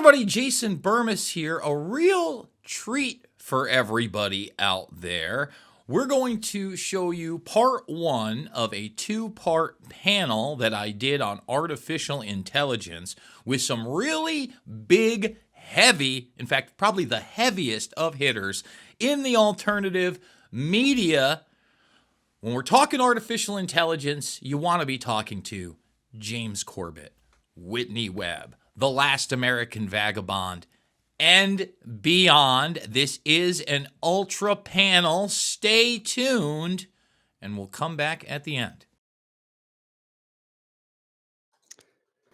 everybody, Jason Bermas here. A real treat for everybody out there. We're going to show you part one of a two-part panel that I did on artificial intelligence with some really big, heavy, in fact, probably the heaviest of hitters in the alternative media. When we're talking artificial intelligence, you want to be talking to James Corbett, Whitney Webb, The Last American Vagabond, and beyond. This is an ultra panel. Stay tuned, and we'll come back at the end.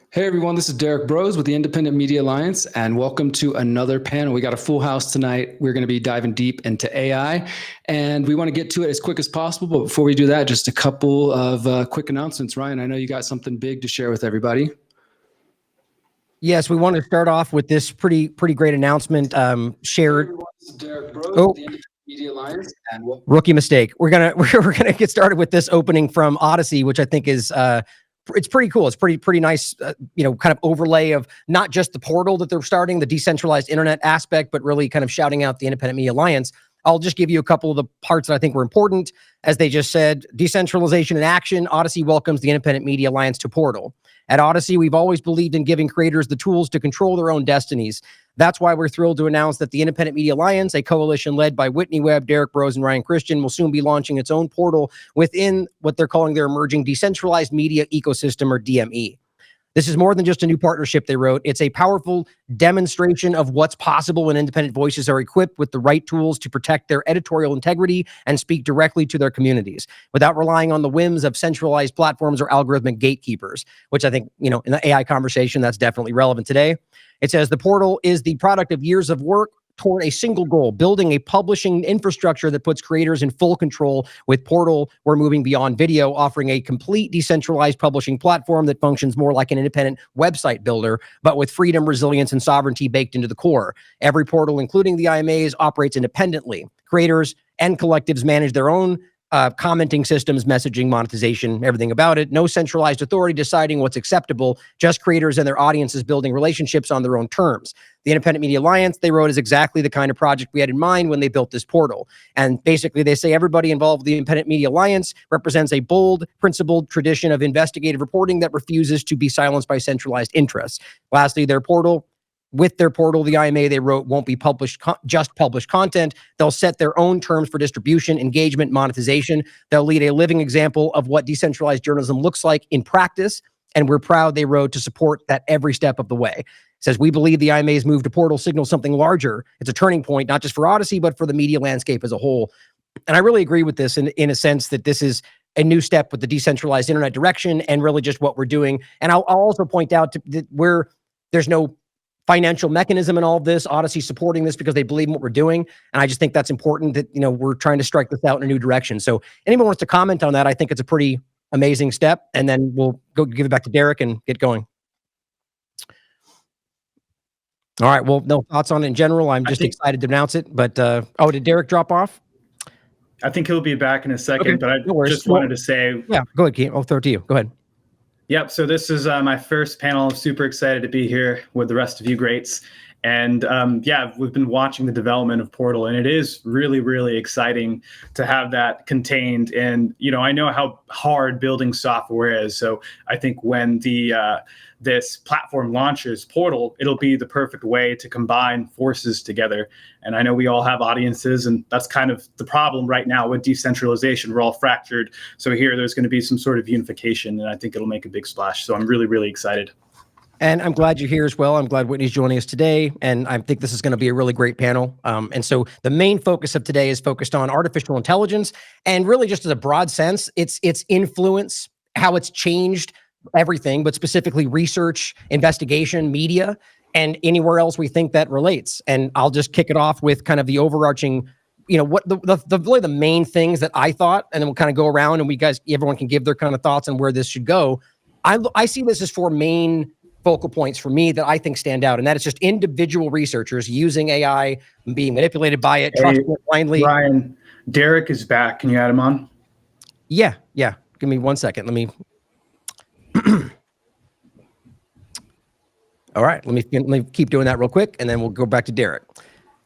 Hey everyone, this is Derek Bros with the Independent Media Alliance, and welcome to another panel. We got a full house tonight. We're going to be diving deep into AI, and we want to get to it as quick as possible. But before we do that, just a couple of quick announcements. Ryan, I know you got something big to share with everybody. Yes, we want to start off with this pretty great announcement. Shared. Hey everyone, this is Derek Bros with the Independent Media Alliance, and rookie mistake. We're gonna get started with this opening from Odyssey, which I think is it's pretty cool. It's pretty nice, kind of overlay of not just the portal that they're starting, the decentralized internet aspect, but really kind of shouting out the Independent Media Alliance. I'll just give you a couple of the parts that I think were important. As they just said, decentralization in action. Odyssey welcomes the Independent Media Alliance to Portal. At Odyssey, we've always believed in giving creators the tools to control their own destinies. That's why we're thrilled to announce that the Independent Media Alliance, a coalition led by Whitney Webb, Derek Bros, and Ryan Christian, will soon be launching its own portal within what they're calling their emerging decentralized media ecosystem, or DME. This is more than just a new partnership, they wrote. It's a powerful demonstration of what's possible when independent voices are equipped with the right tools to protect their editorial integrity and speak directly to their communities without relying on the whims of centralized platforms or algorithmic gatekeepers, which I think, in the AI conversation, that's definitely relevant today. It says the portal is the product of years of work toward a single goal, building a publishing infrastructure that puts creators in full control. With Portal, we're moving beyond video, offering a complete decentralized publishing platform that functions more like an independent website builder, but with freedom, resilience, and sovereignty baked into the core. Every portal, including the IMAs, operates independently. Creators and collectives manage their own commenting systems, messaging, monetization, everything about it. No centralized authority deciding what's acceptable, just creators and their audiences building relationships on their own terms. The Independent Media Alliance, they wrote, is exactly the kind of project we had in mind when they built this portal. And basically, they say everybody involved with the Independent Media Alliance represents a bold, principled tradition of investigative reporting that refuses to be silenced by centralized interests. Lastly, with their portal, the IMA they wrote won't be just published content. They'll set their own terms for distribution, engagement, monetization. They'll lead a living example of what decentralized journalism looks like in practice. And we're proud, they wrote, to support that every step of the way. It says, we believe the IMA's move to Portal signals something larger. It's a turning point, not just for Odyssey, but for the media landscape as a whole. And I really agree with this in a sense that this is a new step with the decentralized internet direction and really just what we're doing. And I'll also point out that there's no financial mechanism in all of this. Odyssey supporting this because they believe in what we're doing. And I just think that's important that, we're trying to strike this out in a new direction. So anyone wants to comment on that, I think it's a pretty amazing step. And then we'll go give it back to Derek and get going. All right. Well, no thoughts on it in general. I'm just excited to announce it. But, did Derek drop off? I think he'll be back in a second, okay, but I just wanted to say. Yeah, go ahead, Keith. I'll throw it to you. Go ahead. Yep. So this is my first panel. I'm super excited to be here with the rest of you greats. And we've been watching the development of Portal, and it is really, really exciting to have that contained. And, I know how hard building software is. So I think when this platform launches, Portal, it'll be the perfect way to combine forces together. And I know we all have audiences, and that's kind of the problem right now with decentralization. We're all fractured. So here, there's going to be some sort of unification, and I think it'll make a big splash. So I'm really, really excited. And I'm glad you're here as well. I'm glad Whitney's joining us today. And I think this is going to be a really great panel. And so the main focus of today is focused on artificial intelligence, and really just as a broad sense, its influence, how it's changed everything, but specifically research, investigation, media, and anywhere else we think that relates. And I'll just kick it off with kind of the overarching, what really the main things that I thought, and then we'll kind of go around and everyone can give their kind of thoughts on where this should go. I see this as four main focal points for me that I think stand out, and that is just individual researchers using AI, being manipulated by it, trusting it blindly. Ryan, Derek is back. Can you add him on? Yeah. Give me 1 second. Let me. All right, let me keep doing that real quick, and then we'll go back to Derek.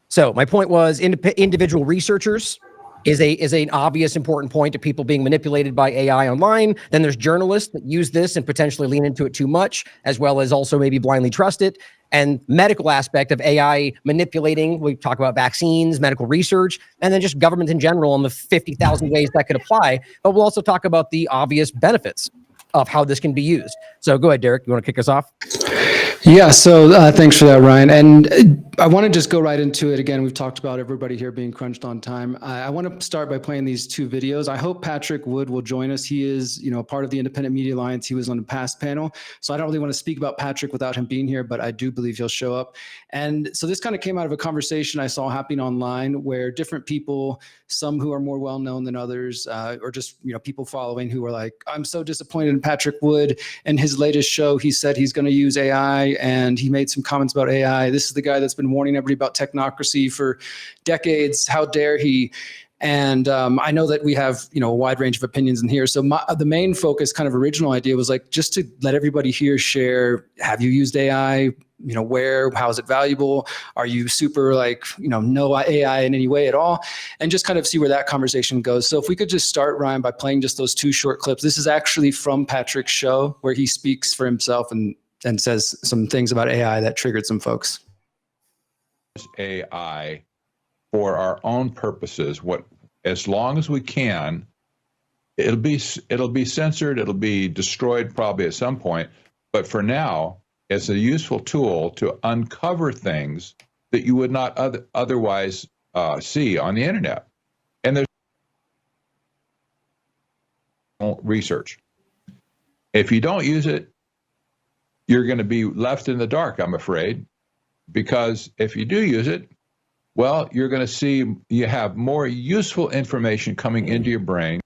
So my point was individual researchers is an obvious important point to people being manipulated by AI online. Then there's journalists that use this and potentially lean into it too much, as well as also maybe blindly trust it. And medical aspect of AI manipulating, we talk about vaccines, medical research, and then just government in general and the 50,000 ways that could apply. But we'll also talk about the obvious benefits of how this can be used. So go ahead, Derek, you want to kick us off? Yeah, so thanks for that, Ryan. And I want to just go right into it. Again, we've talked about everybody here being crunched on time. I want to start by playing these two videos. I hope Patrick Wood will join us. He is, part of the Independent Media Alliance. He was on the past panel. So I don't really want to speak about Patrick without him being here, but I do believe he'll show up. And so this kind of came out of a conversation I saw happening online where different people, some who are more well-known than others, or just, people following who were like, I'm so disappointed in Patrick Wood and his latest show. He said he's going to use AI and he made some comments about AI. This is the guy that's been warning everybody about technocracy for decades. How dare he? And I know that we have, a wide range of opinions in here. So the main focus, kind of original idea was like, just to let everybody here share, have you used AI? Where, how is it valuable? Are you super no AI in any way at all? And just kind of see where that conversation goes. So if we could just start, Ryan, by playing just those two short clips. This is actually from Patrick's show where he speaks for himself and says some things about AI that triggered some folks. AI for our own purposes, as long as we can, it'll be censored, it'll be destroyed probably at some point, but for now it's a useful tool to uncover things that you would not otherwise see on the internet. And there's research. If you don't use it, you're going to be left in the dark, I'm afraid, because if you do use it, well, you're going to see you have more useful information coming into your brain.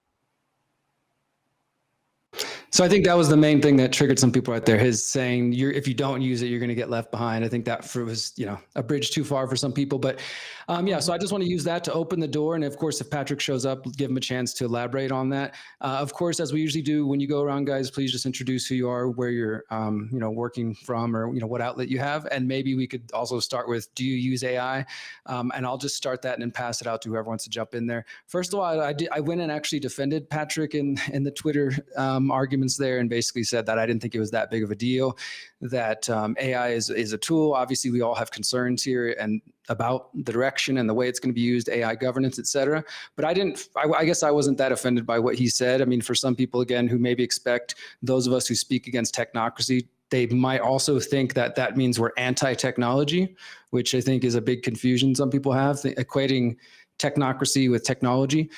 So I think that was the main thing that triggered some people right there. His saying, if you don't use it, you're going to get left behind. I think that was, a bridge too far for some people. But so I just want to use that to open the door. And of course, if Patrick shows up, give him a chance to elaborate on that. Of course, as we usually do, when you go around, guys, please just introduce who you are, where you're, working from, or, what outlet you have. And maybe we could also start with, do you use AI? And I'll just start that and then pass it out to whoever wants to jump in there. First of all, I went and actually defended Patrick in the Twitter argument there and basically said that I didn't think it was that big of a deal, that AI is a tool. Obviously, we all have concerns here and about the direction and the way it's going to be used, AI governance, et cetera. But I guess I wasn't that offended by what he said. I mean, for some people, again, who maybe expect those of us who speak against technocracy, they might also think that that means we're anti-technology, which I think is a big confusion some people have, equating technocracy with technology.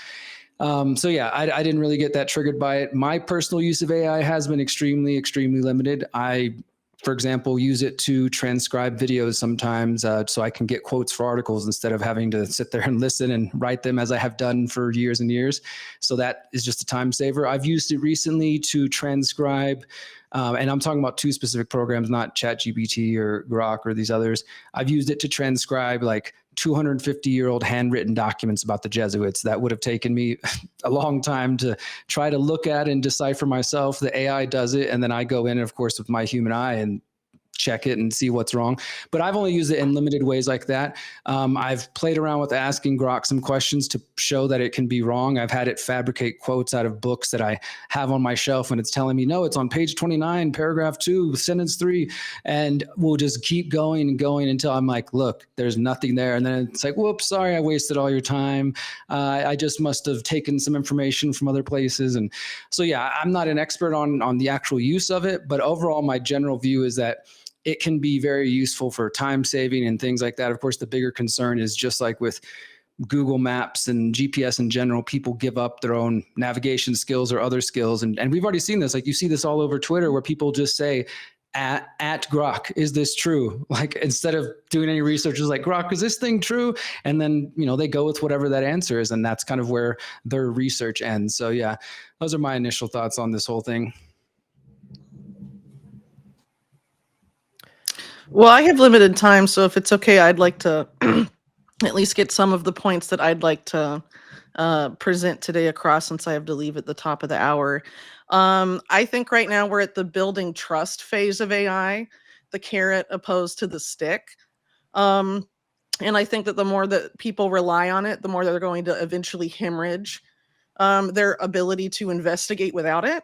So yeah, I didn't really get that triggered by it. My personal use of AI has been extremely, extremely limited. I, for example, use it to transcribe videos sometimes so I can get quotes for articles instead of having to sit there and listen and write them as I have done for years and years. So that is just a time saver. I've used it recently to transcribe, and I'm talking about two specific programs, not ChatGPT or Grok or these others. I've used it to transcribe like 250-year-old handwritten documents about the Jesuits that would have taken me a long time to try to look at and decipher myself. The AI does it, and then I go in, of course, with my human eye and check it and see what's wrong. But I've only used it in limited ways like that. I've played around with asking Grok some questions to show that it can be wrong. I've had it fabricate quotes out of books that I have on my shelf and it's telling me, no, it's on page 29, paragraph 2, sentence 3. And we'll just keep going and going until I'm like, look, there's nothing there. And then it's like, whoops, sorry, I wasted all your time. I just must have taken some information from other places. And so, yeah, I'm not an expert on the actual use of it, but overall, my general view is that it can be very useful for time saving and things like that. Of course, the bigger concern is just like with Google Maps and GPS in general, people give up their own navigation skills or other skills. And we've already seen this. Like you see this all over Twitter where people just say, at Grok, is this true? Like instead of doing any research, it's like, Grok, is this thing true? And then, they go with whatever that answer is. And that's kind of where their research ends. So yeah, those are my initial thoughts on this whole thing. Well, I have limited time, so if it's okay, I'd like to at least get some of the points that I'd like to present today across, since I have to leave at the top of the hour. I think right now we're at the building trust phase of AI. the carrot opposed to the stick. And I think that the more that people rely on it, the more they're going to eventually hemorrhage their ability to investigate without it,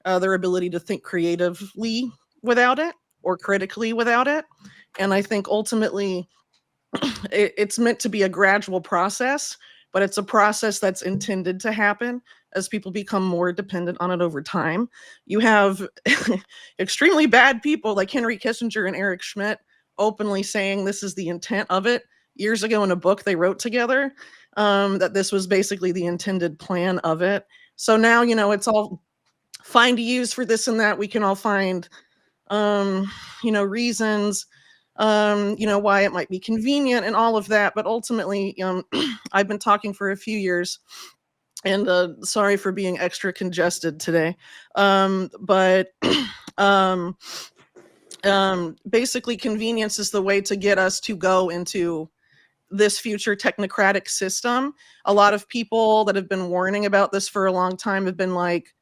their ability to think creatively without it, or critically without it. And I think ultimately it's meant to be a gradual process, but it's a process that's intended to happen as people become more dependent on it over time. You have extremely bad people like Henry Kissinger and Eric Schmidt openly saying this is the intent of it years ago in a book they wrote together, that this was basically the intended plan of it. So now, it's all fine to use for this and that. We can all find, reasons, why it might be convenient and all of that. But ultimately, I've been talking for a few years, and sorry for being extra congested today. But basically, convenience is the way to get us to go into this future technocratic system. A lot of people that have been warning about this for a long time have been like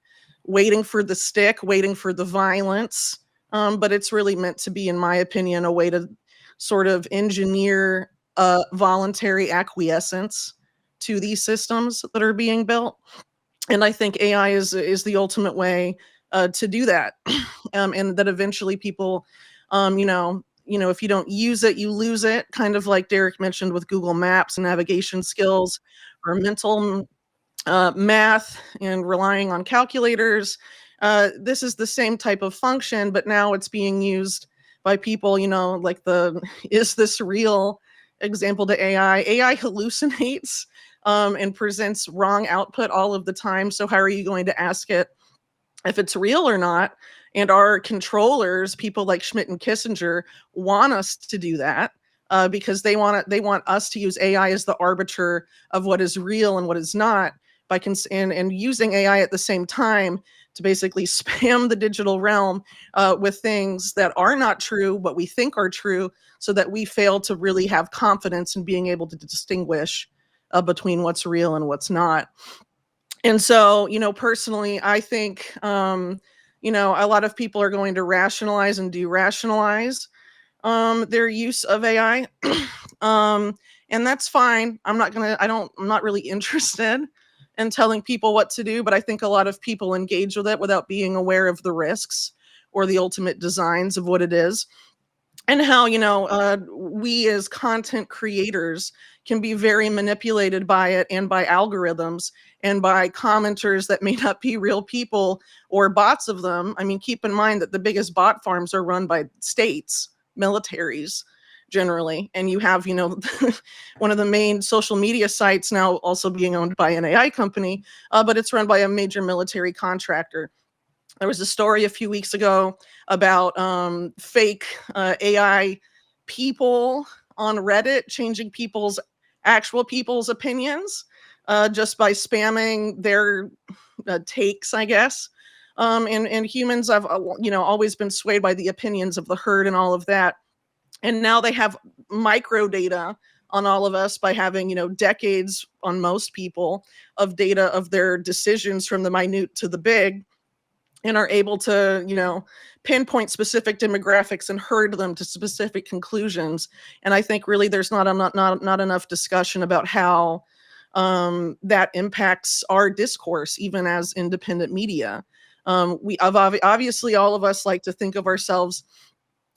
waiting for the stick, waiting for the violence. But it's really meant to be, in my opinion, a way to sort of engineer voluntary acquiescence to these systems that are being built. And I think AI is the ultimate way to do that. And that eventually people, if you don't use it, you lose it, kind of like Derek mentioned with Google Maps and navigation skills, or mental math and relying on calculators. This is the same type of function, but now it's being used by people, like is this real example to AI? AI hallucinates and presents wrong output all of the time. So how are you going to ask it if it's real or not? And our controllers, people like Schmidt and Kissinger, want us to do that because they want us to use AI as the arbiter of what is real and what is not, and using AI at the same time to basically spam the digital realm with things that are not true, but we think are true, so that we fail to really have confidence in being able to distinguish between what's real and what's not. And so, personally, I think, a lot of people are going to rationalize and de-rationalize their use of AI. And that's fine. I'm not really interested in telling people what to do, but I think a lot of people engage with it without being aware of the risks or the ultimate designs of what it is. And how, we as content creators can be very manipulated by it, and by algorithms, and by commenters that may not be real people or bots of them. I mean, keep in mind that the biggest bot farms are run by states, militaries generally. And you have, one of the main social media sites now also being owned by an AI company, but it's run by a major military contractor. There was a story a few weeks ago about fake AI people on Reddit changing actual people's opinions just by spamming their takes, I guess. And humans have, always been swayed by the opinions of the herd and all of that. And now they have micro data on all of us by having, decades on most people of data of their decisions from the minute to the big, and are able to, pinpoint specific demographics and herd them to specific conclusions. And I think really there's not enough discussion about how that impacts our discourse, even as independent media. Obviously all of us like to think of ourselves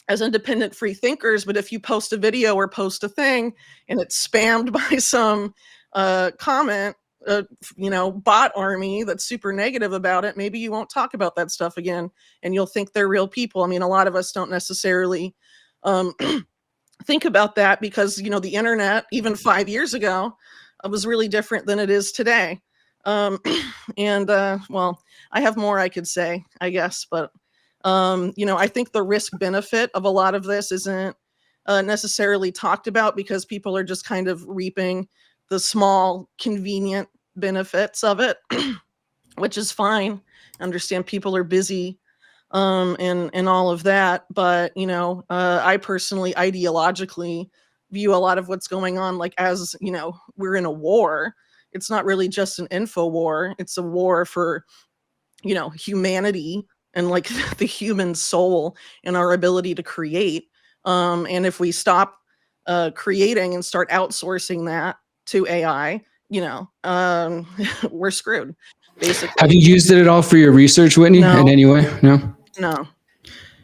as independent free thinkers, but if you post a video or post a thing and it's spammed by some comment, bot army that's super negative about it, maybe you won't talk about that stuff again, and you'll think they're real people. I mean, a lot of us don't necessarily think about that because, the internet, even 5 years ago, was really different than it is today. Well, I have more I could say, I guess, but I think the risk benefit of a lot of this isn't necessarily talked about because people are just kind of reaping the small, convenient benefits of it, which is fine. I understand people are busy and all of that. But, I personally ideologically view a lot of what's going on like as, we're in a war. It's not really just an info war. It's a war for, humanity and like the human soul and our ability to create. And if we stop creating and start outsourcing that to AI, we're screwed, basically. Have you used it at all for your research, Whitney, No. in any way? No? No.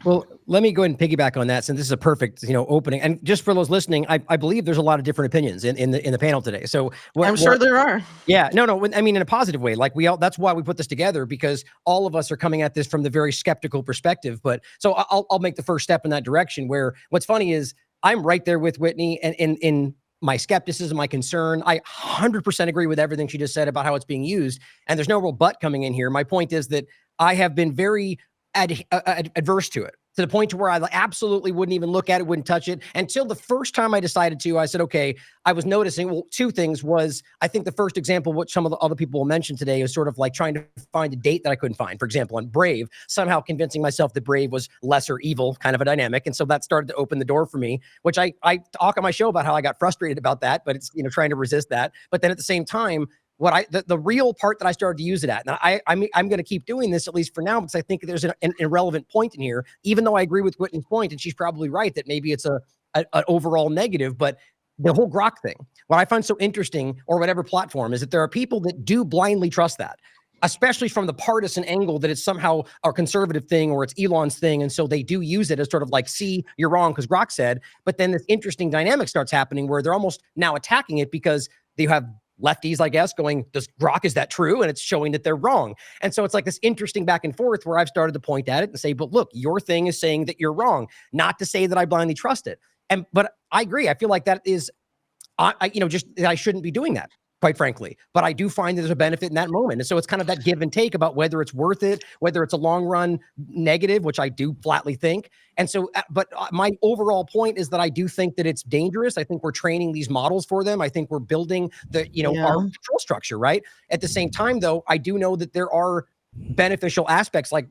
Well, let me go ahead and piggyback on that, since this is a perfect, opening. And just for those listening, I believe there's a lot of different opinions in the panel today. So I'm sure there are. Yeah, no, I mean, in a positive way. Like that's why we put this together, because all of us are coming at this from the very skeptical perspective. But so I'll make the first step in that direction, where what's funny is I'm right there with Whitney and in my skepticism, my concern. I 100% agree with everything she just said about how it's being used. And there's no real but coming in here. My point is that I have been very adverse to it, to the point to where I absolutely wouldn't even look at it, wouldn't touch it, until the first time I decided to. I said, okay, I was noticing, well, two things was, I think the first example, what some of the other people will mention today, is sort of like trying to find a date that I couldn't find. For example, on Brave, somehow convincing myself that Brave was lesser evil, kind of a dynamic. And so that started to open the door for me, which I talk on my show about how I got frustrated about that, but it's, trying to resist that. But then at the same time, the real part that I started to use it at, and I'm going to keep doing this, at least for now, because I think there's an irrelevant point in here, even though I agree with Whitney's point, and she's probably right that maybe it's an overall negative. But the whole Grok thing, what I find so interesting, or whatever platform, is that there are people that do blindly trust that, especially from the partisan angle, that it's somehow a conservative thing or it's Elon's thing. And so they do use it as sort of like, see, you're wrong because Grok said. But then this interesting dynamic starts happening where they're almost now attacking it because they have lefties, I guess, going, does Grok, is that true? And it's showing that they're wrong. And so it's like this interesting back and forth where I've started to point at it and say, but look, your thing is saying that you're wrong, not to say that I blindly trust it. But I agree. I feel like that is, just I shouldn't be doing that, quite frankly. But I do find that there's a benefit in that moment. And so it's kind of that give and take about whether it's worth it, whether it's a long run negative, which I do flatly think. And so, but my overall point is that I do think that it's dangerous. I think we're training these models for them. I think we're building our control structure, right? At the same time, though, I do know that there are beneficial aspects like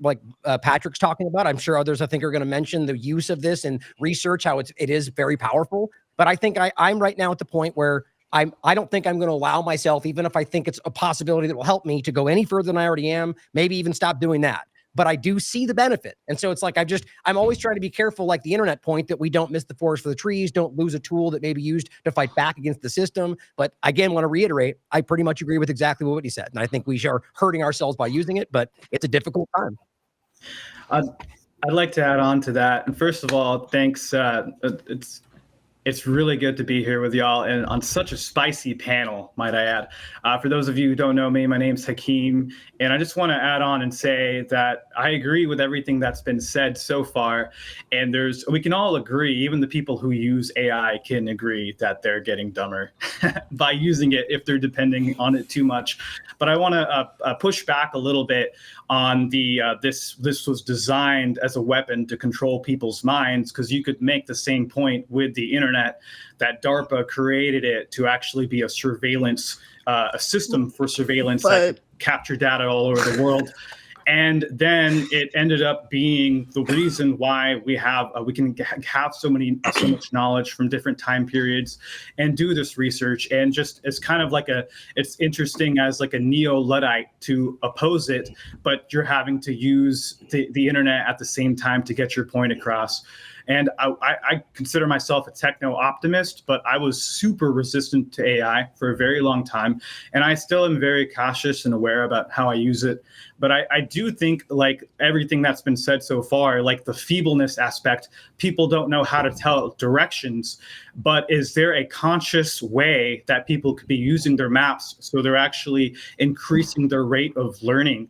Patrick's talking about. I'm sure others, I think, are going to mention the use of this in research, how it is very powerful. But I think I'm right now at the point where I don't think I'm going to allow myself, even if I think it's a possibility that will help me, to go any further than I already am, maybe even stop doing that. But I do see the benefit. And so it's like, I'm always trying to be careful, like the internet point, that we don't miss the forest for the trees, don't lose a tool that may be used to fight back against the system. But again, want to reiterate, I pretty much agree with exactly what Whitney said. And I think we are hurting ourselves by using it, but it's a difficult time. I'd like to add on to that. And first of all, thanks. It's really good to be here with y'all and on such a spicy panel, might I add. For those of you who don't know me, my name's Hakeem, and I just want to add on and say that I agree with everything that's been said so far. And we can all agree, even the people who use AI can agree that they're getting dumber by using it if they're depending on it too much. But I want to push back a little bit on this was designed as a weapon to control people's minds, because you could make the same point with the internet, that DARPA created it to actually be a surveillance, a system for surveillance that capture data all over the world. And then it ended up being the reason why we can have so much knowledge from different time periods and do this research. And just it's kind of like it's interesting as like a neo-Luddite to oppose it, but you're having to use the internet at the same time to get your point across. And I consider myself a techno-optimist, but I was super resistant to AI for a very long time. And I still am very cautious and aware about how I use it. But I do think, like everything that's been said so far, like the feebleness aspect, people don't know how to tell directions. But is there a conscious way that people could be using their maps so they're actually increasing their rate of learning?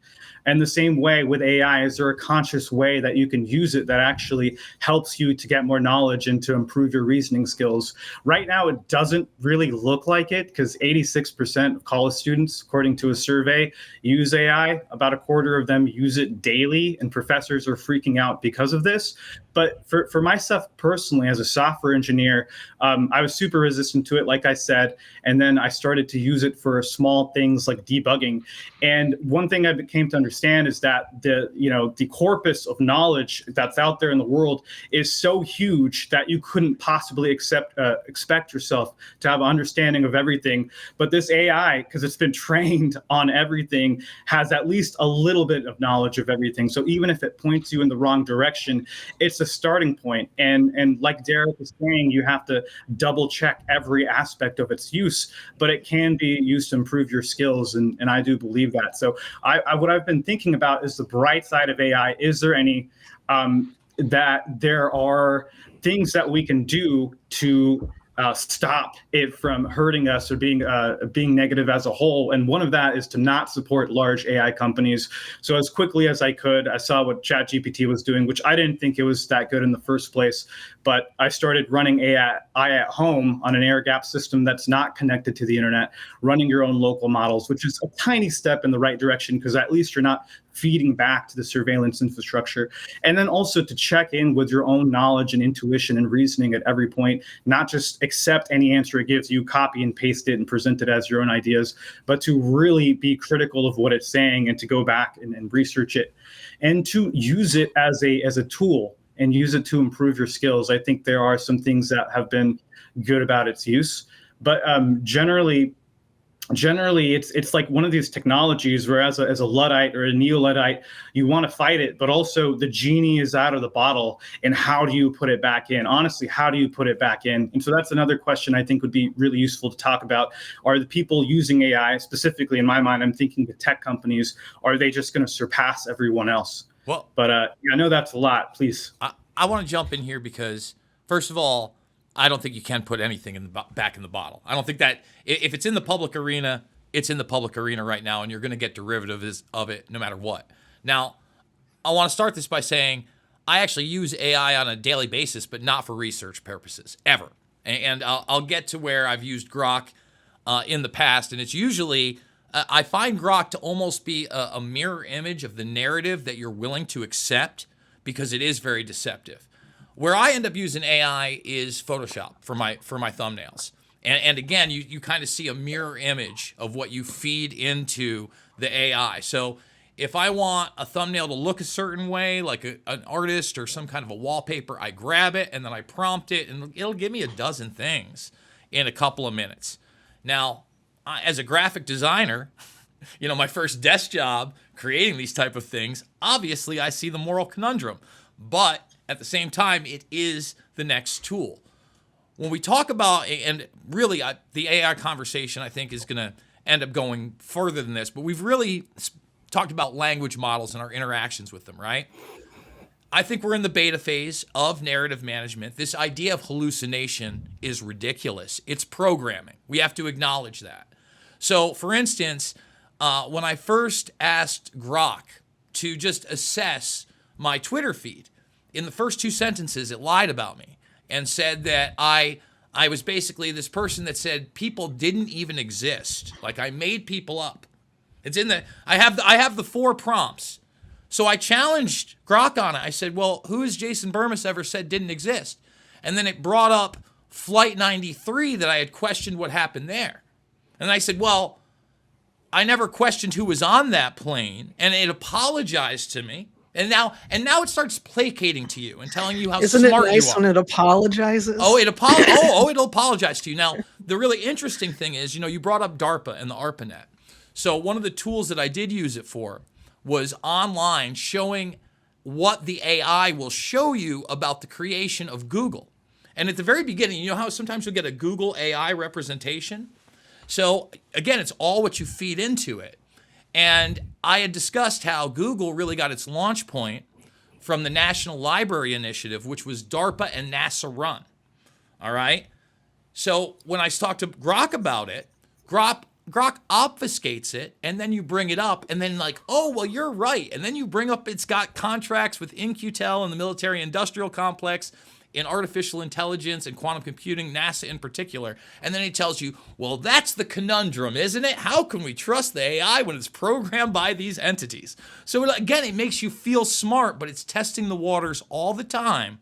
And the same way with AI, is there a conscious way that you can use it that actually helps you to get more knowledge and to improve your reasoning skills? Right now, it doesn't really look like it, because 86% of college students, according to a survey, use AI. About a quarter of them use it daily, and professors are freaking out because of this. But for myself personally, as a software engineer, I was super resistant to it, like I said, and then I started to use it for small things like debugging. And one thing I came to understand understand is that the corpus of knowledge that's out there in the world is so huge that you couldn't possibly expect yourself to have an understanding of everything. But this AI, because it's been trained on everything, has at least a little bit of knowledge of everything. So even if it points you in the wrong direction, it's a starting point. And like Derek was saying, you have to double check every aspect of its use, but it can be used to improve your skills. And I do believe that. So what I've been thinking about is the bright side of AI. Is there any that there are things that we can do to stop it from hurting us or being negative as a whole? And one of that is to not support large AI companies. So as quickly as I could, I saw what ChatGPT was doing, which I didn't think it was that good in the first place. But I started running AI at home on an air-gapped system that's not connected to the internet, running your own local models, which is a tiny step in the right direction, because at least you're not feeding back to the surveillance infrastructure. And then also to check in with your own knowledge and intuition and reasoning at every point, not just accept any answer it gives you, copy and paste it and present it as your own ideas, but to really be critical of what it's saying and to go back and research it and to use it as a tool and use it to improve your skills. I think there are some things that have been good about its use, but generally it's like one of these technologies where as a Luddite or a neo-Luddite, you want to fight it, but also the genie is out of the bottle, and how do you put it back in? Honestly, how do you put it back in? And so that's another question I think would be really useful to talk about. Are the people using AI, specifically in my mind, I'm thinking the tech companies, are they just going to surpass everyone else? Well, but I know that's a lot. Please. I want to jump in here because, first of all, I don't think you can put anything back in the bottle. I don't think that if it's in the public arena, it's in the public arena right now, and you're going to get derivatives of it no matter what. Now, I want to start this by saying I actually use AI on a daily basis, but not for research purposes, ever. And I'll get to where I've used Grok in the past, and it's usually I find Grok to almost be a mirror image of the narrative that you're willing to accept, because it is very deceptive. Where I end up using AI is Photoshop for my thumbnails. And again, you kind of see a mirror image of what you feed into the AI. So if I want a thumbnail to look a certain way, like an artist or some kind of a wallpaper, I grab it and then I prompt it, and it'll give me a dozen things in a couple of minutes. Now, as a graphic designer, my first desk job creating these type of things, obviously I see the moral conundrum. But at the same time, it is the next tool. When we talk about, and really the AI conversation, I think, is going to end up going further than this, but we've really talked about language models and our interactions with them, right? I think we're in the beta phase of narrative management. This idea of hallucination is ridiculous. It's programming. We have to acknowledge that. So, for instance, when I first asked Grok to just assess my Twitter feed, in the first 2 sentences, it lied about me and said that I was basically this person that said people didn't even exist. Like, I made people up. It's in I have the 4 prompts. So I challenged Grok on it. I said, well, who has Jason Bermas ever said didn't exist? And then it brought up Flight 93, that I had questioned what happened there. And I said, well, I never questioned who was on that plane, and it apologized to me. And now it starts placating to you and telling you how Isn't smart it nice you are. when it apologizes? It'll apologize to you. Now, the really interesting thing is, you brought up DARPA and the ARPANET. So one of the tools that I did use it for was online showing what the AI will show you about the creation of Google. And at the very beginning, you know how sometimes you'll get a Google AI representation? So again, it's all what you feed into it. And I had discussed how Google really got its launch point from the National Library Initiative, which was DARPA and NASA run. All right? So when I talked to Grok about it, Grok obfuscates it, and then you bring it up, and then like, oh, well, you're right. And then you bring up it's got contracts with In-Q-Tel and the military industrial complex in artificial intelligence and quantum computing, NASA in particular. And then it tells you, well, that's the conundrum, isn't it? How can we trust the AI when it's programmed by these entities? So again, it makes you feel smart, but it's testing the waters all the time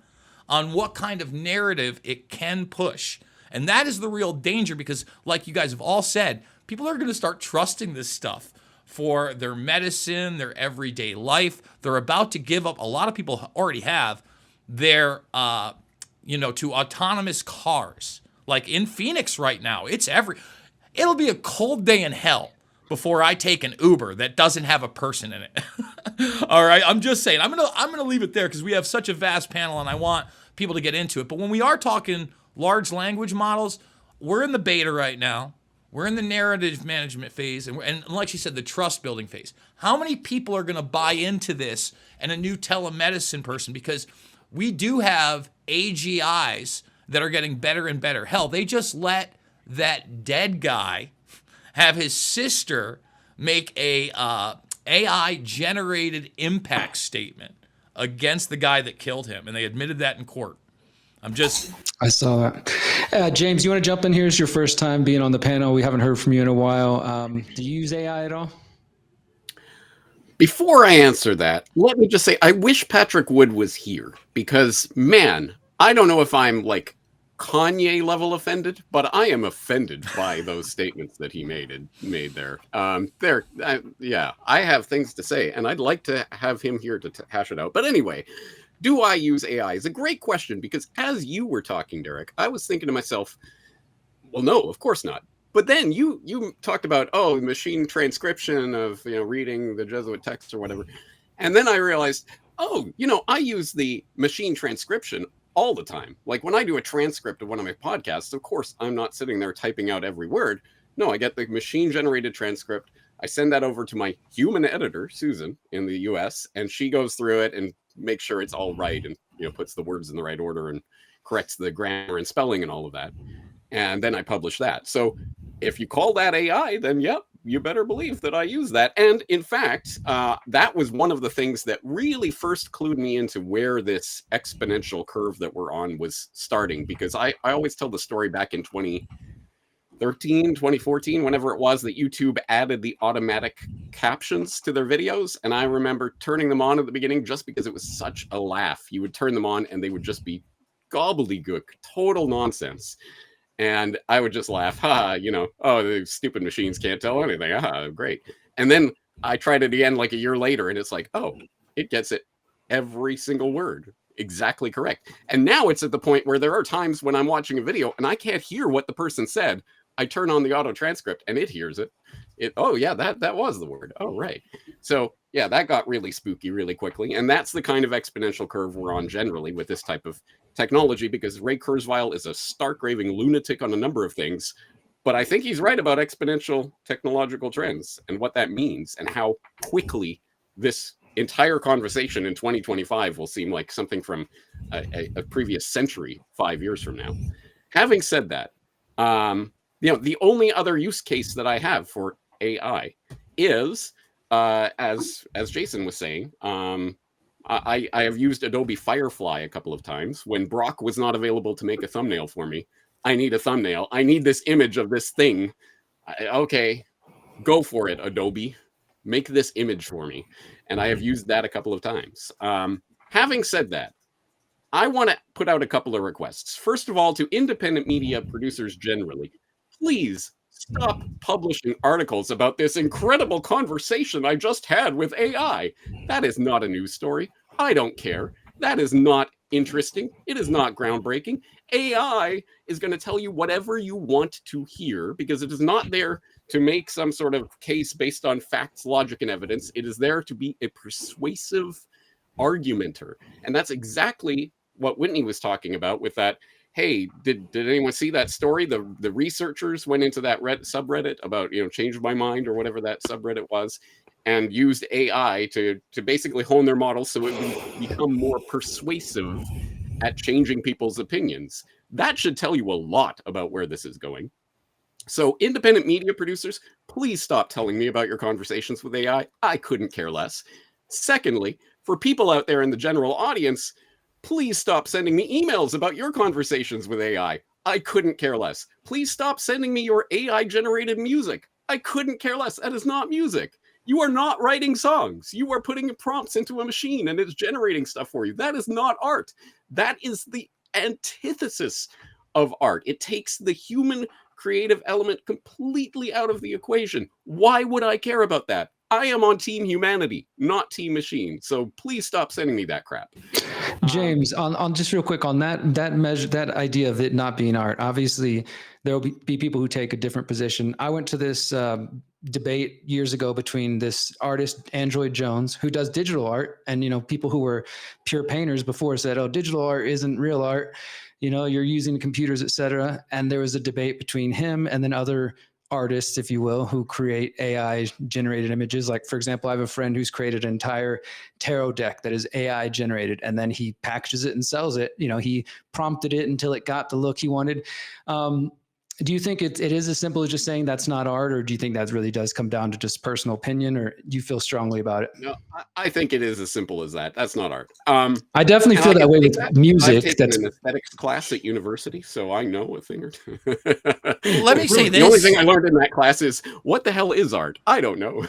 on what kind of narrative it can push. And that is the real danger, because like you guys have all said, people are going to start trusting this stuff for their medicine, their everyday life. They're about to give up, a lot of people already have, their, to autonomous cars. Like in Phoenix right now, it'll be a cold day in hell before I take an Uber that doesn't have a person in it. All right, I'm just saying. I'm gonna leave it there because we have such a vast panel and I want people to get into it. But when we are talking large language models, we're in the beta right now. We're in the narrative management phase, and like she said, the trust building phase. How many people are going to buy into this and a new telemedicine person? Because we do have AGIs that are getting better and better. Hell, they just let that dead guy have his sister make a AI-generated impact statement against the guy that killed him, and they admitted that in court. I saw that. James, you want to jump in here? It's your first time being on the panel. We haven't heard from you in a while. Do you use AI at all? Before I answer that, let me just say, I wish Patrick Wood was here because, man, I don't know if I'm like Kanye level offended, but I am offended by those statements that he made there. Yeah, I have things to say, and I'd like to have him here to hash it out. But anyway, do I use AI? Is a great question because as you were talking, Derek, I was thinking to myself, well, no, of course not. But then you talked about, machine transcription of, reading the Jesuit text or whatever. And then I realized, I use the machine transcription all the time. Like when I do a transcript of one of my podcasts, of course, I'm not sitting there typing out every word. No, I get the machine generated transcript. I send that over to my human editor, Susan, in the US, and she goes through it and makes sure it's all right and, puts the words in the right order and corrects the grammar and spelling and all of that. And then I publish that. So if you call that AI, then yep, you better believe that I use that. And in fact, that was one of the things that really first clued me into where this exponential curve that we're on was starting, because I always tell the story back in 2014, whenever it was that YouTube added the automatic captions to their videos. And I remember turning them on at the beginning just because it was such a laugh. You would turn them on and they would just be gobbledygook, total nonsense. And I would just laugh, the stupid machines can't tell anything. Great. And then I tried it again like a year later, and it's like, it gets it every single word exactly correct. And now it's at the point where there are times when I'm watching a video and I can't hear what the person said. I turn on the auto transcript and it hears it. That was the word. Oh, right. So yeah, that got really spooky really quickly. And that's the kind of exponential curve we're on generally with this type of technology, because Ray Kurzweil is a stark raving lunatic on a number of things, but I think he's right about exponential technological trends and what that means and how quickly this entire conversation in 2025 will seem like something from a previous century 5 years from now. Having said that, the only other use case that I have for AI is, as Jason was saying, I have used Adobe Firefly a couple of times when Brock was not available to make a thumbnail for me. I need a thumbnail. I need this image of this thing. Okay, go for it, Adobe. Make this image for me. And I have used that a couple of times. Having said that, I want to put out a couple of requests. First of all, to independent media producers generally, please stop publishing articles about this incredible conversation I just had with AI. That is not a news story. I don't care. That is not interesting. It is not groundbreaking. AI is going to tell you whatever you want to hear because it is not there to make some sort of case based on facts, logic, and evidence. It is there to be a persuasive argumenter. And that's exactly what Whitney was talking about with that. Hey, did anyone see that story? The researchers went into that subreddit about, change my mind or whatever that subreddit was, and used AI to basically hone their models so it would become more persuasive at changing people's opinions. That should tell you a lot about where this is going. So independent media producers, please stop telling me about your conversations with AI. I couldn't care less. Secondly, for people out there in the general audience, please stop sending me emails about your conversations with AI. I couldn't care less. Please stop sending me your AI-generated music. I couldn't care less. That is not music. You are not writing songs. You are putting prompts into a machine and it's generating stuff for you. That is not art. That is the antithesis of art. It takes the human creative element completely out of the equation. Why would I care about that? I am on team humanity, not team machine. So please stop sending me that crap. James, on just real quick on that measure, that idea of it not being art. Obviously, there will be people who take a different position. I went to this debate years ago between this artist Android Jones, who does digital art, and people who were pure painters before said, "Oh, digital art isn't real art. You're using computers, etc." And there was a debate between him and then other artists, if you will, who create AI generated images. Like, for example, I have a friend who's created an entire tarot deck that is AI generated, and then he packages it and sells it. He prompted it until it got the look he wanted. Do you think it is as simple as just saying that's not art, or do you think that really does come down to just personal opinion, or do you feel strongly about it? No, I think it is as simple as that. That's not art. I definitely feel that way with music. I've taken an aesthetics class at university, so I know a thing or two. Let me say this. The only thing I learned in that class is, what the hell is art? I don't know.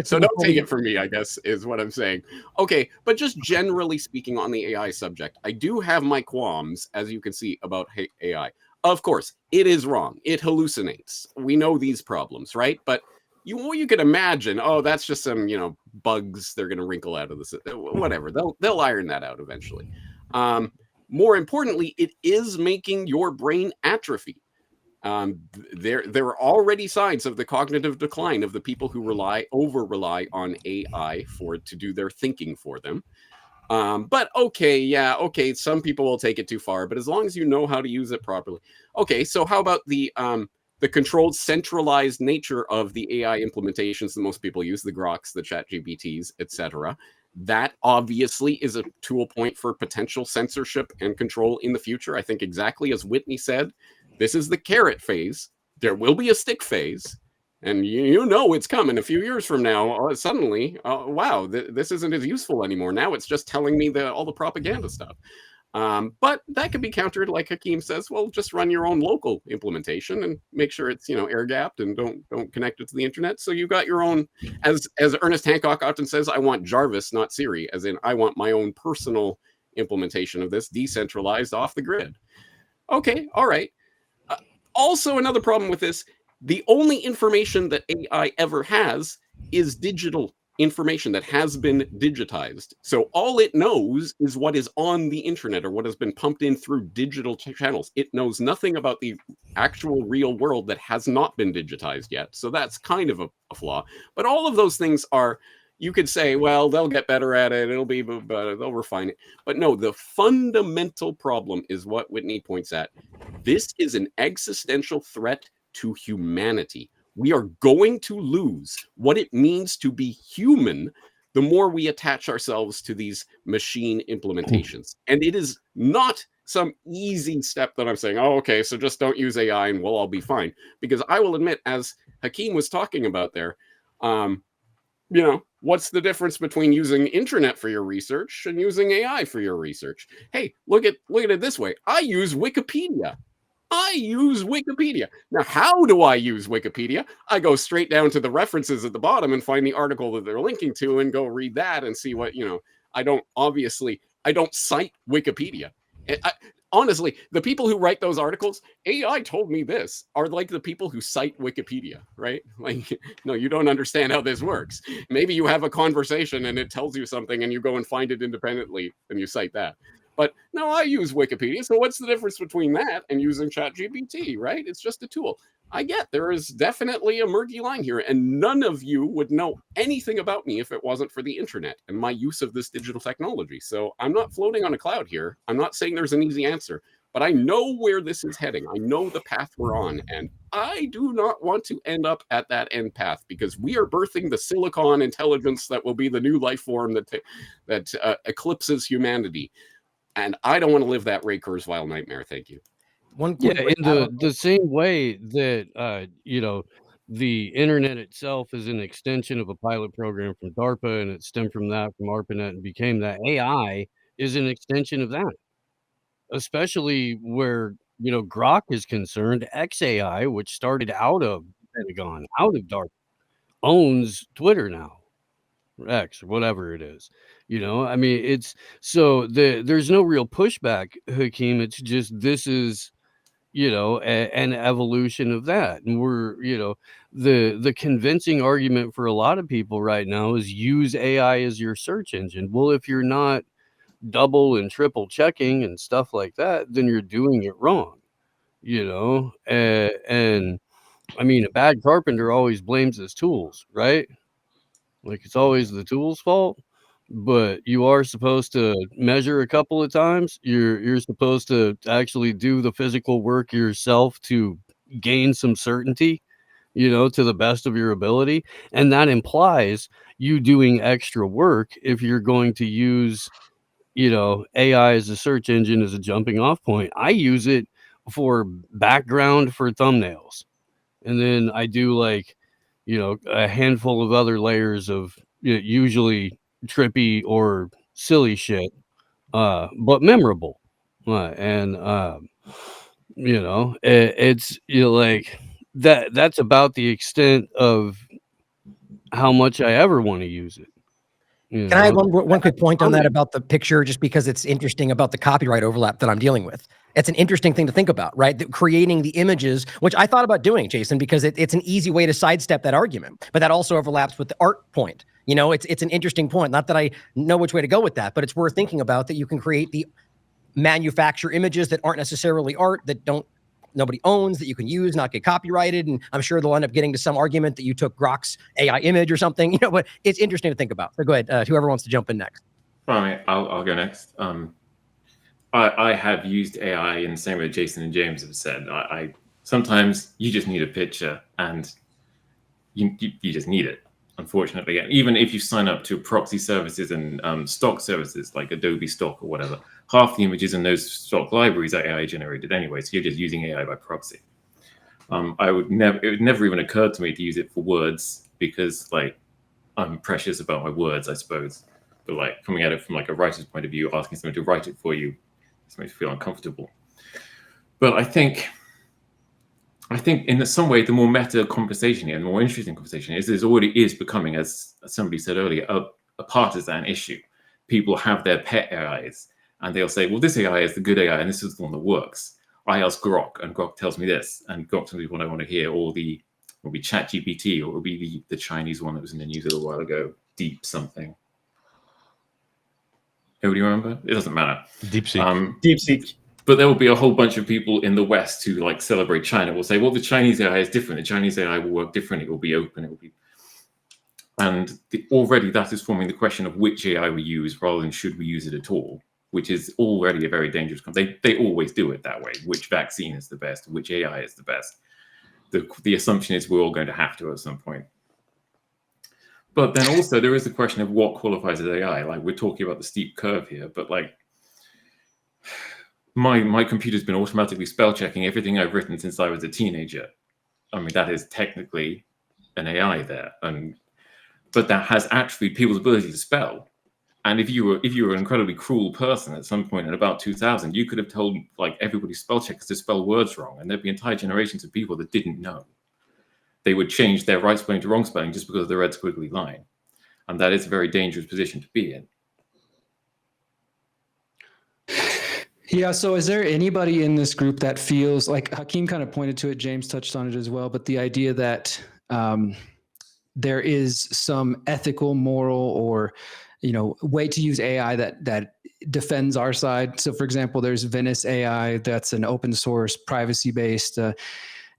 So don't take it from me, I guess, is what I'm saying. Okay, but just generally speaking on the AI subject, I do have my qualms, as you can see, about AI. Of course, it is wrong. It hallucinates. We know these problems, right? But you could imagine, oh, that's just some, bugs they're going to wrinkle out of this. Whatever. They'll iron that out eventually. More importantly, it is making your brain atrophy. There are already signs of the cognitive decline of the people who over rely on AI to do their thinking for them. But okay, some people will take it too far, but as long as you know how to use it properly. Okay, so how about the controlled, centralized nature of the AI implementations that most people use, the Groks, the ChatGPTs, etc. That obviously is a tool point for potential censorship and control in the future. I think exactly as Whitney said, this is the carrot phase. There will be a stick phase. And it's coming a few years from now. Suddenly, wow, this isn't as useful anymore. Now it's just telling me all the propaganda stuff. But that could be countered, like Hakeem says. Well, just run your own local implementation and make sure it's air gapped and don't connect it to the internet. So you got your own, as Ernest Hancock often says, I want Jarvis, not Siri, as in I want my own personal implementation of this, decentralized, off the grid. Okay, all right. Also, another problem with this. The only information that AI ever has is digital information that has been digitized. So all it knows is what is on the internet or what has been pumped in through digital channels. It knows nothing about the actual real world that has not been digitized yet. So that's kind of a flaw. But all of those things are, you could say, well, they'll get better at it. It'll be, they'll refine it. But no, the fundamental problem is what Whitney points at. This is an existential threat to humanity. We are going to lose what it means to be human the more we attach ourselves to these machine implementations. And it is not some easy step that I'm saying, oh, okay, so just don't use AI and we'll all be fine. Because I will admit, as Hakeem was talking about there, what's the difference between using internet for your research and using AI for your research? Hey, look at it this way. I use Wikipedia. Now, how do I use Wikipedia? I go straight down to the references at the bottom and find the article that they're linking to and go read that and see what, I don't cite Wikipedia. Honestly, the people who write those articles, AI told me this, are like the people who cite Wikipedia, right? Like, no, you don't understand how this works. Maybe you have a conversation and it tells you something and you go and find it independently and you cite that. But no, I use Wikipedia. So what's the difference between that and using ChatGPT, right? It's just a tool. I get there is definitely a murky line here, and none of you would know anything about me if it wasn't for the internet and my use of this digital technology. So I'm not floating on a cloud here. I'm not saying there's an easy answer, but I know where this is heading. I know the path we're on, and I do not want to end up at that end path because we are birthing the silicon intelligence that will be the new life form that eclipses humanity. And I don't want to live that Ray Kurzweil nightmare. Thank you. In the same way that the internet itself is an extension of a pilot program from DARPA, and it stemmed from that, from ARPANET, and became that. AI is an extension of that, especially where Grok is concerned. XAI, which started out of Pentagon, out of DARPA, owns Twitter now. X or whatever it is, I mean, it's so there's no real pushback, Hakeem. It's just this is an evolution of that. And we're, the convincing argument for a lot of people right now is use AI as your search engine. Well, if you're not double and triple checking and stuff like that, then you're doing it wrong, and I mean, a bad carpenter always blames his tools, right? Like, it's always the tool's fault. But you are supposed to measure a couple of times. You're supposed to actually do the physical work yourself to gain some certainty, to the best of your ability. And that implies you doing extra work if you're going to use, AI as a search engine as a jumping off point. I use it for background for thumbnails. And then I do like, a handful of other layers of usually trippy or silly shit, but memorable. And it's like that's about the extent of how much I ever want to use it. Can I have one quick point on that about the picture, just because it's interesting about the copyright overlap that I'm dealing with? It's an interesting thing to think about, right? Creating the images, which I thought about doing, Jason, because it's an easy way to sidestep that argument. But that also overlaps with the art point. It's an interesting point. Not that I know which way to go with that, but it's worth thinking about, that you can create the manufacture images that aren't necessarily art, that nobody owns, that you can use, not get copyrighted. And I'm sure they'll end up getting to some argument that you took Grok's AI image or something, but it's interesting to think about. So go ahead, whoever wants to jump in next. All right, I'll go next. I have used AI in the same way Jason and James have said. I sometimes you just need a picture and you just need it, unfortunately. And even if you sign up to proxy services and stock services like Adobe Stock or whatever, half the images in those stock libraries are AI generated anyway, so you're just using AI by proxy. It would never even occurred to me to use it for words, because I'm precious about my words, I suppose. But coming at it from a writer's point of view, asking someone to write it for you, it makes me feel uncomfortable. But I think in some way, the more meta conversation and more interesting conversation is already is becoming, as somebody said earlier, a partisan issue. People have their pet AIs, and they'll say, well, this AI is the good AI, and this is the one that works. I ask Grok, and Grok tells me this, and Grok tells me what I want to hear, or it will be ChatGPT, or it will be the Chinese one that was in the news a little while ago, Deep something. Anybody remember? It doesn't matter. DeepSeek. DeepSeek. But there will be a whole bunch of people in the West who celebrate China. Will say, well, the Chinese AI is different. The Chinese AI will work different. It will be open. It will be, and already that is forming the question of which AI we use rather than should we use it at all, which is already a very dangerous. They always do it that way. Which vaccine is the best? Which AI is the best? The assumption is we're all going to have to at some point. But then also there is the question of what qualifies as AI. We're talking about the steep curve here, but my computer's been automatically spell checking everything I've written since I was a teenager. I mean, that is technically an AI there, but that has atrophied people's ability to spell. And if you were an incredibly cruel person at some point in about 2000, you could have told everybody's spell checkers to spell words wrong, and there'd be entire generations of people that didn't know. They would change their right spelling to wrong spelling just because of the red squiggly line. And that is a very dangerous position to be in. Yeah, so is there anybody in this group that feels like, Hakeem kind of pointed to it, James touched on it as well, but the idea that there is some ethical, moral, or way to use AI that defends our side. So for example, there's Venice AI, that's an open source, privacy-based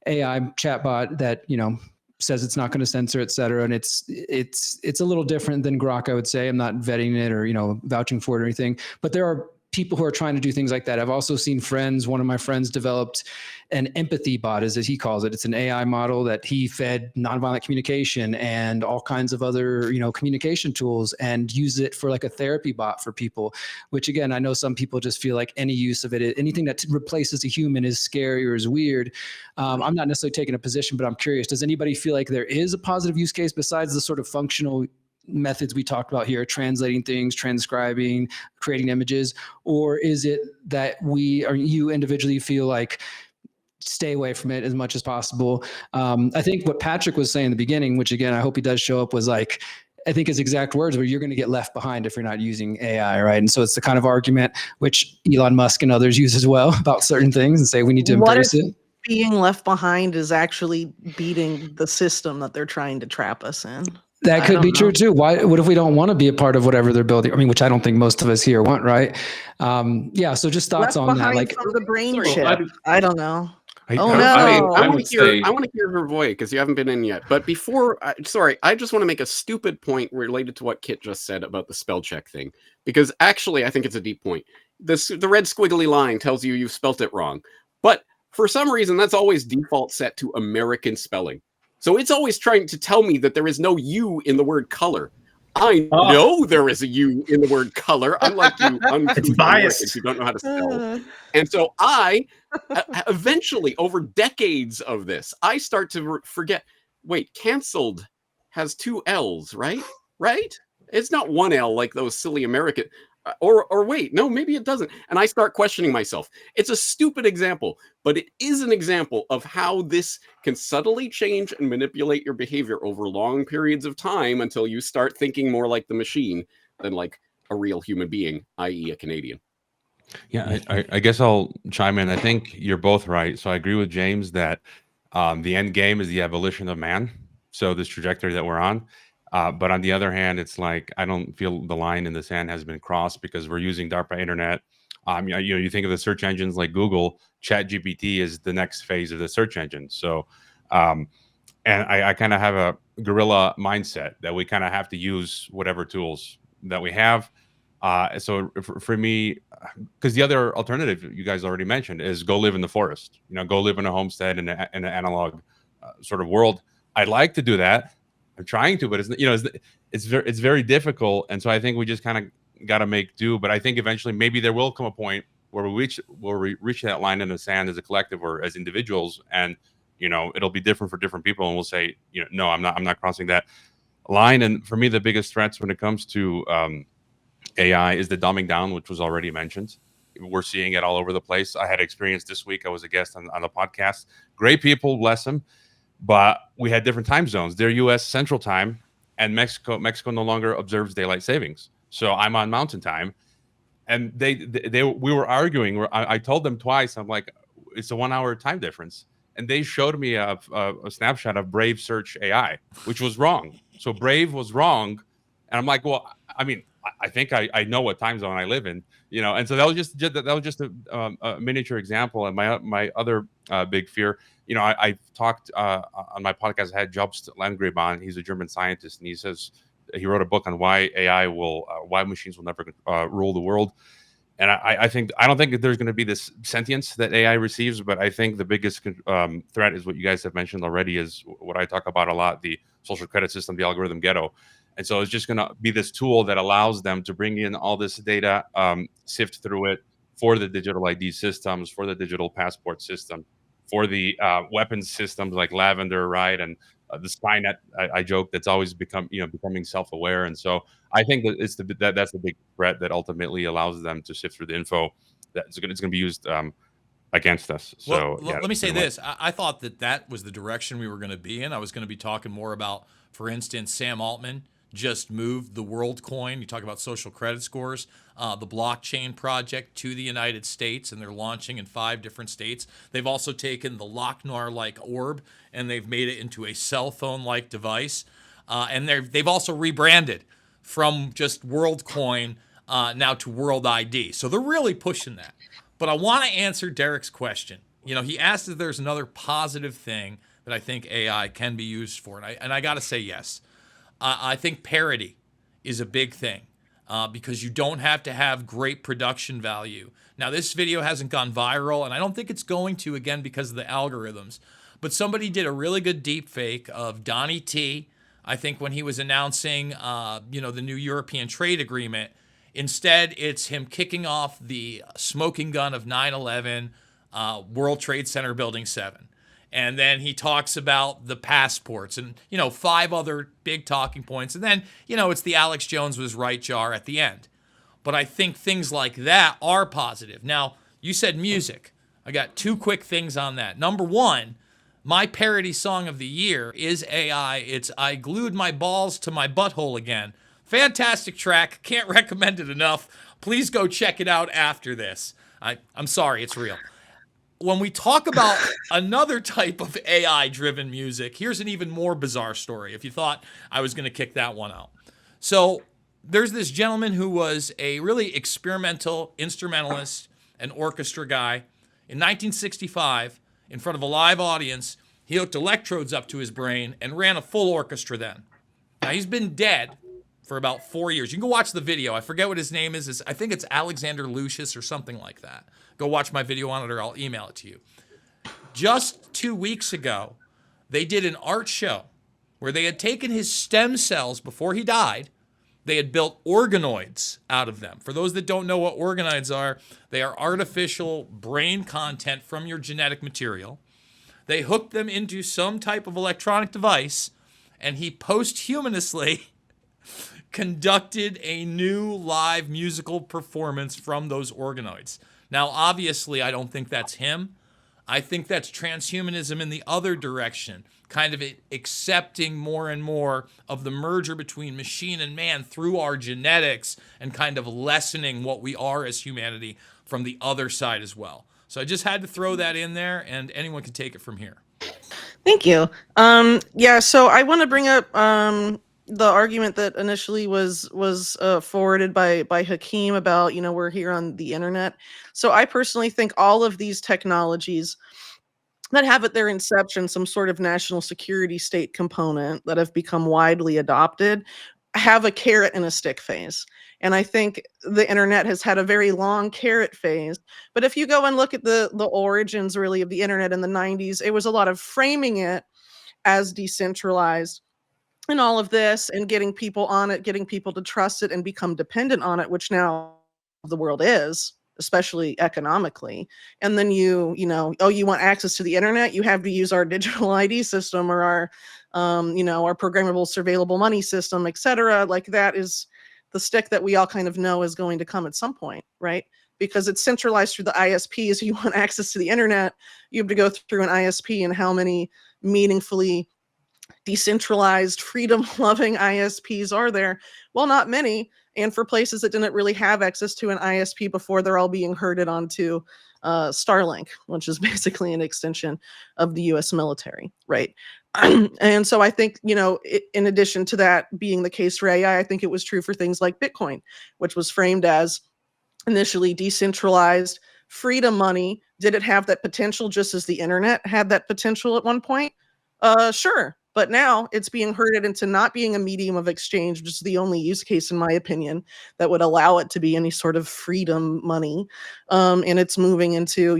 AI chatbot that, says it's not going to censor, et cetera. And it's a little different than Grok, I would say. I'm not vetting it or, vouching for it or anything, but there are people who are trying to do things like that. I've also seen one of my friends developed an empathy bot, as he calls it. It's an AI model that he fed nonviolent communication and all kinds of other, communication tools, and use it for a therapy bot for people, which again, I know some people just feel like any use of it, anything that replaces a human is scary or is weird. I'm not necessarily taking a position, but I'm curious, does anybody feel like there is a positive use case besides the sort of functional methods we talked about here, translating things, transcribing, creating images, or is it that you individually feel like stay away from it as much as possible? I think what Patrick was saying in the beginning, which again, I hope he does show up, was I think his exact words were, you're going to get left behind if you're not using AI, right? And so it's the kind of argument which Elon Musk and others use as well about certain things and say we need to What embrace if it. being left behind is actually beating the system that they're trying to trap us in? That I could don't be true know. too. Why? What if we don't want to be a part of whatever they're building? I mean, which I don't think most of us here want, right? Yeah. So just thoughts Left on that. behind Like, from the brain Well, chip. I don't know. I- Oh I- no. I I want would to hear. say- I want to hear her voice because you haven't been in yet. But before, sorry, I just want to make a stupid point related to what Kit just said about the spell check thing, because actually, I think it's a deep point. The red squiggly line tells you you've spelt it wrong, but for some reason, that's always default set to American spelling. So it's always trying to tell me that there is no U in the word color. I know there is a U in the word color, unlike you uncouth Americans who don't know how to spell. And so I, eventually, over decades of this, I start to forget. Wait, canceled has 2 L's, right? Right? It's not 1 L like those silly American. Or wait, no, maybe it doesn't. And I start questioning myself. It's a stupid example, but it is an example of how this can subtly change and manipulate your behavior over long periods of time until you start thinking more like the machine than like a real human being, i.e. a Canadian. Yeah, I guess I'll chime in. I think you're both right. So I agree with James that the end game is the abolition of man. So this trajectory that we're on. But on the other hand, it's like I don't feel the line in the sand has been crossed because we're using DARPA internet. You think of the search engines like Google, ChatGPT is the next phase of the search engine. So, and I kind of have a guerrilla mindset that we kind of have to use whatever tools that we have. So for me, because the other alternative you guys already mentioned is go live in the forest. Go live in a homestead in an analog sort of world. I'd like to do that. I'm trying to, but it's very difficult, and so I think we just kind of got to make do. But I think eventually, maybe there will come a point where we reach that line in the sand as a collective or as individuals, and it'll be different for different people, and we'll say, no, I'm not crossing that line. And for me, the biggest threats when it comes to AI is the dumbing down, which was already mentioned. We're seeing it all over the place. I had experience this week. I was a guest on the podcast. Great people, bless them. But we had different time zones. They're U.S. Central Time, and Mexico no longer observes daylight savings. So I'm on Mountain Time, and we were arguing. I told them twice. I'm like, it's a 1 hour time difference, and they showed me a snapshot of Brave Search AI, which was wrong. So Brave was wrong, and I'm like, well, I mean, I think I know what time zone I live in, and so that was just a miniature example. And my other big fear, I talked on my podcast. I had Jobst Landgrave on. He's a German scientist, and he says he wrote a book on why why machines will never rule the world. And I don't think there's going to be this sentience that AI receives, but I think the biggest threat is what you guys have mentioned already, is what I talk about a lot: the social credit system, the algorithm ghetto. And so it's just going to be this tool that allows them to bring in all this data, sift through it for the digital ID systems, for the digital passport system, for the weapons systems like Lavender, right? And the Skynet, I joke, that's always becoming self-aware. And so I think that that's the big threat that ultimately allows them to sift through the info that's going to be used against us. So let me say this. I thought that was the direction we were going to be in. I was going to be talking more about, for instance, Sam Altman just moved the WorldCoin. You talk about social credit scores, the blockchain project to the United States, and they're launching in 5 different states. They've also taken the Loch Ness-like orb and they've made it into a cell phone-like device. And they've also rebranded from just WorldCoin now to World ID. So they're really pushing that. But I want to answer Derek's question. He asked if there's another positive thing that I think AI can be used for, and I got to say yes. I think parity is a big thing because you don't have to have great production value. Now, this video hasn't gone viral, and I don't think it's going to, again, because of the algorithms. But somebody did a really good deep fake of Donnie T, I think, when he was announcing, the new European trade agreement. Instead, it's him kicking off the smoking gun of 9/11, World Trade Center Building 7. And then he talks about the passports and, 5 other big talking points. And then, it's the Alex Jones was right jar at the end. But I think things like that are positive. Now, you said music. I got 2 quick things on that. Number one, My parody song of the year is AI. It's I Glued My Balls to My Butthole Again. Fantastic track. Can't recommend it enough. Please go check it out after this. I'm sorry, it's real. When we talk about another type of AI-driven music, here's an even more bizarre story, if you thought I was going to kick that one out. So there's this gentleman who was a really experimental instrumentalist and orchestra guy. In 1965, in front of a live audience, he hooked electrodes up to his brain and ran a full orchestra then. Now, he's been dead for about 4 years. You can go watch the video. I forget what his name is. I think it's Alexander Lucius or something like that. Go watch my video on it or I'll email it to you. Just 2 weeks ago, they did an art show where they had taken his stem cells before he died. They had built organoids out of them. For those that don't know what organoids are, they are artificial brain content from your genetic material. They hooked them into some type of electronic device, and he posthumously conducted a new live musical performance from those organoids. Now, obviously, I don't think that's him. I think that's transhumanism in the other direction, kind of accepting more and more of the merger between machine and man through our genetics and kind of lessening what we are as humanity from the other side as well. So I just had to throw that in there, and anyone can take it from here. Thank you. Yeah, so I want to bring up the argument that initially was forwarded by Hakeem about, we're here on the internet. So I personally think all of these technologies that have at their inception some sort of national security state component that have become widely adopted have a carrot and a stick phase. And I think the internet has had a very long carrot phase. But if you go and look at the origins really of the internet in the 90s, it was a lot of framing it as decentralized and all of this and getting people on it, getting people to trust it and become dependent on it, which now the world is, especially economically. And then you want access to the internet, you have to use our digital ID system or our programmable surveillable money system, etc. Like that is the stick that we all kind of know is going to come at some point, right? Because it's centralized through the ISPs. You want access to the internet, you have to go through an ISP, and how many meaningfully decentralized, freedom-loving ISPs are there? Well, not many. And for places that didn't really have access to an ISP before, they're all being herded onto Starlink, which is basically an extension of the US military, right? And so I think, in addition to that being the case for AI, I think it was true for things like Bitcoin, which was framed as initially decentralized freedom money. Did it have that potential just as the internet had that potential at one point? Sure. But now it's being herded into not being a medium of exchange, which is the only use case, in my opinion, that would allow it to be any sort of freedom money. And it's moving into,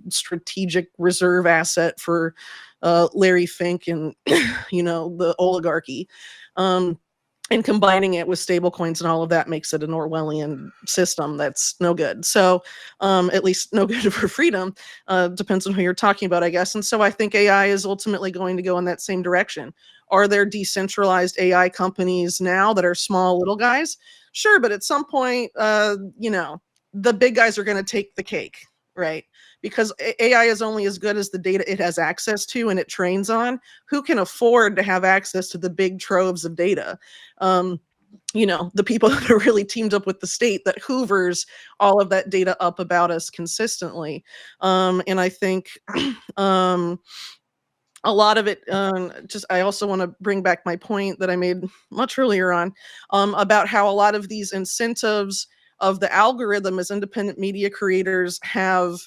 strategic reserve asset for Larry Fink and, the oligarchy. And combining it with stable coins and all of that makes it an Orwellian system that's no good. So at least no good for freedom. Depends on who you're talking about, I guess. And so I think AI is ultimately going to go in that same direction. Are there decentralized AI companies now that are small little guys? Sure, but at some point, the big guys are going to take the cake, right? Because AI is only as good as the data it has access to and it trains on. Who can afford to have access to the big troves of data? The people that are really teamed up with the state that hoovers all of that data up about us consistently. And I think a lot of it, I also want to bring back my point that I made much earlier on about how a lot of these incentives of the algorithm as independent media creators have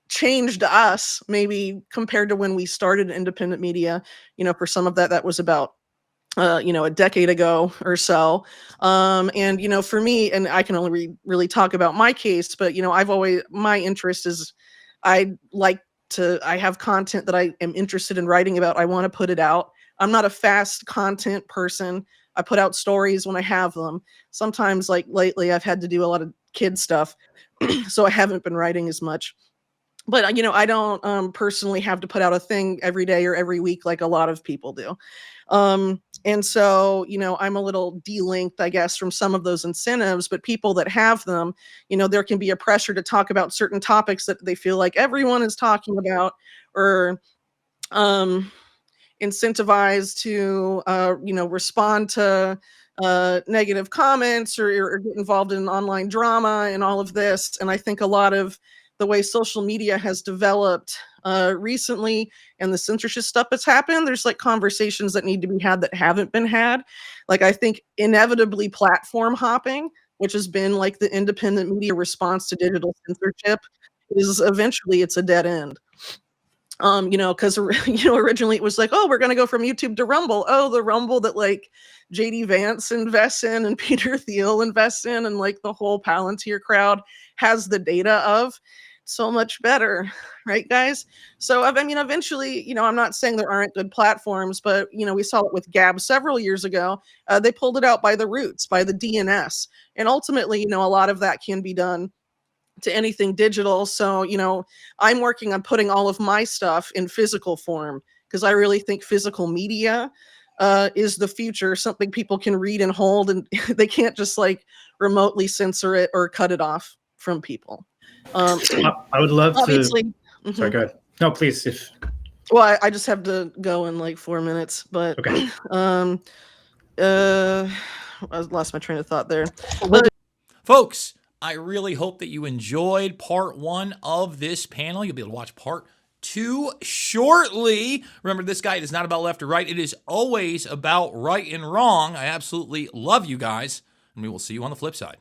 changed us, maybe compared to when we started independent media. For some of that was about a decade ago or so. And for me, and I can only really talk about my case, but my interest is I have content that I am interested in writing about. I want to put it out. I'm not a fast content person. I put out stories when I have them. Sometimes, like lately, I've had to do a lot of kid stuff, so I haven't been writing as much. But I don't personally have to put out a thing every day or every week like a lot of people do. And so, I'm a little delinked, I guess, from some of those incentives, but people that have them, there can be a pressure to talk about certain topics that they feel like everyone is talking about, or incentivized to, respond to negative comments, or get involved in online drama and all of this. And I think a lot of the way social media has developed recently, and the censorship stuff that's happened, there's like conversations that need to be had that haven't been had. Like, I think inevitably platform hopping, which has been like the independent media response to digital censorship, is eventually it's a dead end. Because originally it was like, oh, we're gonna go from YouTube to Rumble. Oh, the Rumble that like JD Vance invests in and Peter Thiel invests in, and like the whole Palantir crowd has the data of. So much better, right, guys? So I mean, eventually, I'm not saying there aren't good platforms, but we saw it with Gab several years ago. They pulled it out by the roots, by the DNS, and ultimately, a lot of that can be done to anything digital. So, I'm working on putting all of my stuff in physical form, because I really think physical media is the future, something people can read and hold, and they can't just like remotely censor it or cut it off from people. I would love obviously, to. Sorry, go ahead. No, please. Well, I just have to go in like 4 minutes, but okay. I lost my train of thought there. Folks, I really hope that you enjoyed part 1 of this panel. You'll be able to watch part 2 shortly. Remember, this guide is not about left or right. It is always about right and wrong. I absolutely love you guys, and we will see you on the flip side.